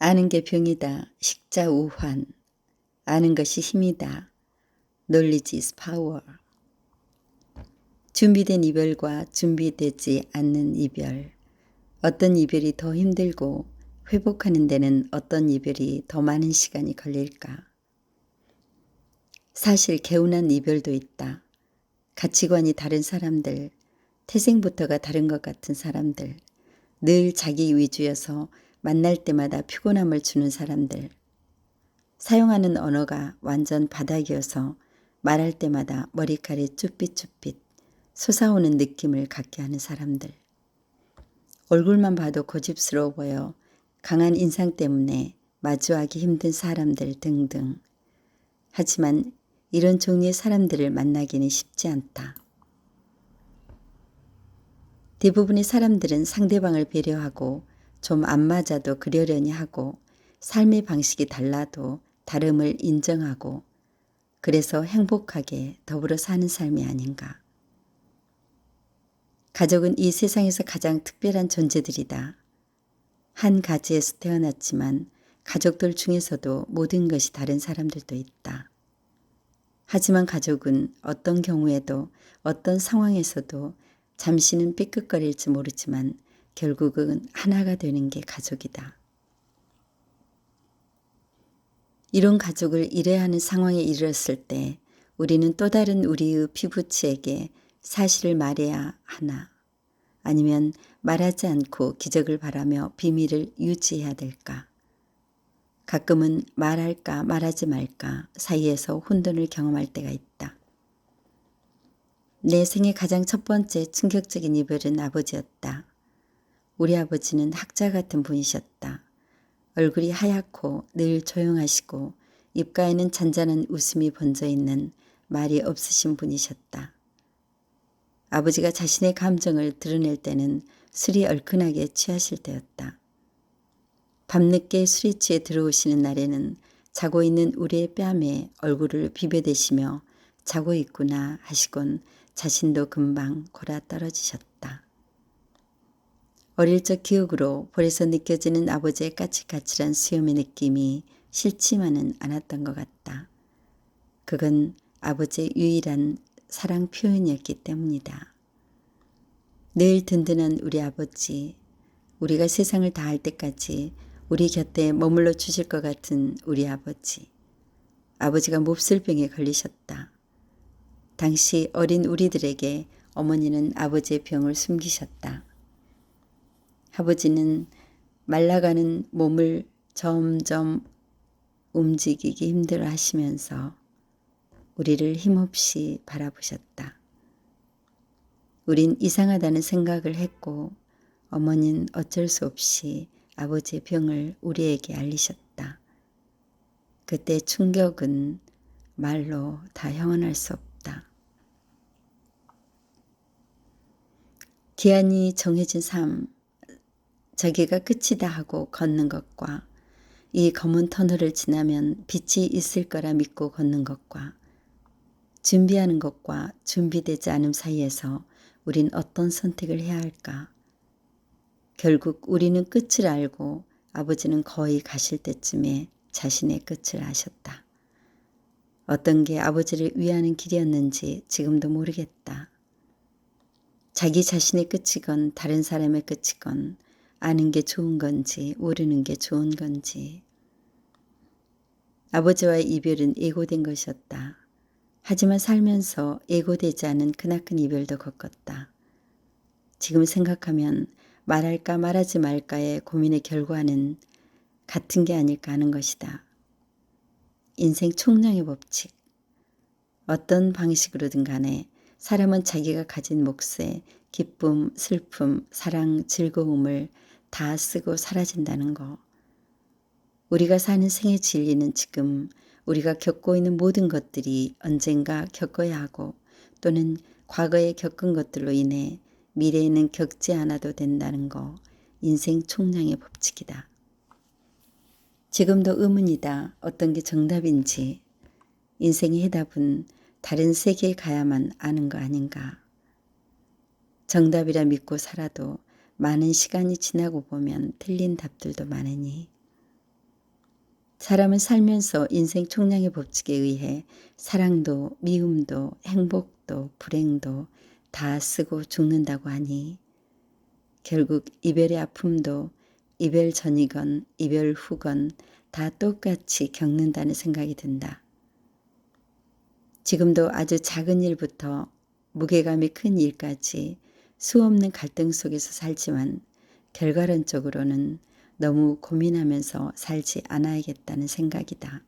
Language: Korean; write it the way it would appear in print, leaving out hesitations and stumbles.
아는 게 병이다. 식자우환. 아는 것이 힘이다. Knowledge is power. 준비된 이별과 준비되지 않는 이별. 어떤 이별이 더 힘들고 회복하는 데는 어떤 이별이 더 많은 시간이 걸릴까? 사실 개운한 이별도 있다. 가치관이 다른 사람들, 태생부터가 다른 것 같은 사람들, 늘 자기 위주여서 만날 때마다 피곤함을 주는 사람들, 사용하는 언어가 완전 바닥이어서 말할 때마다 머리칼이 쭈삣쭈삣 솟아오는 느낌을 갖게 하는 사람들, 얼굴만 봐도 고집스러워 보여 강한 인상 때문에 마주하기 힘든 사람들 등등. 하지만 이런 종류의 사람들을 만나기는 쉽지 않다. 대부분의 사람들은 상대방을 배려하고 좀 안 맞아도 그러려니 하고 삶의 방식이 달라도 다름을 인정하고 그래서 행복하게 더불어 사는 삶이 아닌가. 가족은 이 세상에서 가장 특별한 존재들이다. 한 가지에서 태어났지만 가족들 중에서도 모든 것이 다른 사람들도 있다. 하지만 가족은 어떤 경우에도 어떤 상황에서도 잠시는 삐끗거릴지 모르지만 결국은 하나가 되는 게 가족이다. 이런 가족을 이래야 하는 상황에 이르렀을 때 우리는 또 다른 우리의 피부치에게 사실을 말해야 하나 아니면 말하지 않고 기적을 바라며 비밀을 유지해야 될까? 가끔은 말할까 말하지 말까 사이에서 혼돈을 경험할 때가 있다. 내 생애 가장 첫 번째 충격적인 이별은 아버지였다. 우리 아버지는 학자 같은 분이셨다. 얼굴이 하얗고 늘 조용하시고 입가에는 잔잔한 웃음이 번져 있는 말이 없으신 분이셨다. 아버지가 자신의 감정을 드러낼 때는 술이 얼큰하게 취하실 때였다. 밤늦게 술에 취해 들어오시는 날에는 자고 있는 우리의 뺨에 얼굴을 비벼대시며 자고 있구나 하시곤 자신도 금방 골아 떨어지셨다. 어릴 적 기억으로 볼에서 느껴지는 아버지의 까칠까칠한 수염의 느낌이 싫지만은 않았던 것 같다. 그건 아버지의 유일한 사랑 표현이었기 때문이다. 늘 든든한 우리 아버지, 우리가 세상을 다할 때까지 우리 곁에 머물러 주실 것 같은 우리 아버지. 아버지가 몹쓸병에 걸리셨다. 당시 어린 우리들에게 어머니는 아버지의 병을 숨기셨다. 아버지는 말라가는 몸을 점점 움직이기 힘들어 하시면서 우리를 힘없이 바라보셨다. 우린 이상하다는 생각을 했고 어머니는 어쩔 수 없이 아버지의 병을 우리에게 알리셨다. 그때 충격은 말로 다 형언할 수 없다. 기한이 정해진 삶, 저기가 끝이다 하고 걷는 것과 이 검은 터널을 지나면 빛이 있을 거라 믿고 걷는 것과 준비하는 것과 준비되지 않음 사이에서 우린 어떤 선택을 해야 할까? 결국 우리는 끝을 알고 아버지는 거의 가실 때쯤에 자신의 끝을 아셨다. 어떤 게 아버지를 위하는 길이었는지 지금도 모르겠다. 자기 자신의 끝이건 다른 사람의 끝이건 아는 게 좋은 건지 모르는 게 좋은 건지. 아버지와의 이별은 예고된 것이었다. 하지만 살면서 예고되지 않은 크나큰 이별도 겪었다. 지금 생각하면 말할까 말하지 말까의 고민의 결과는 같은 게 아닐까 하는 것이다. 인생 총량의 법칙. 어떤 방식으로든 간에 사람은 자기가 가진 몫에 기쁨, 슬픔, 사랑, 즐거움을 다 쓰고 사라진다는 거. 우리가 사는 생의 진리는 지금 우리가 겪고 있는 모든 것들이 언젠가 겪어야 하고 또는 과거에 겪은 것들로 인해 미래에는 겪지 않아도 된다는 거. 인생 총량의 법칙이다. 지금도 의문이다. 어떤 게 정답인지. 인생의 해답은 다른 세계에 가야만 아는 거 아닌가. 정답이라 믿고 살아도 많은 시간이 지나고 보면 틀린 답들도 많으니 사람은 살면서 인생 총량의 법칙에 의해 사랑도 미움도 행복도 불행도 다 쓰고 죽는다고 하니 결국 이별의 아픔도 이별 전이건 이별 후건 다 똑같이 겪는다는 생각이 든다. 지금도 아주 작은 일부터 무게감이 큰 일까지 수없는 갈등 속에서 살지만 결과론적으로는 너무 고민하면서 살지 않아야겠다는 생각이다.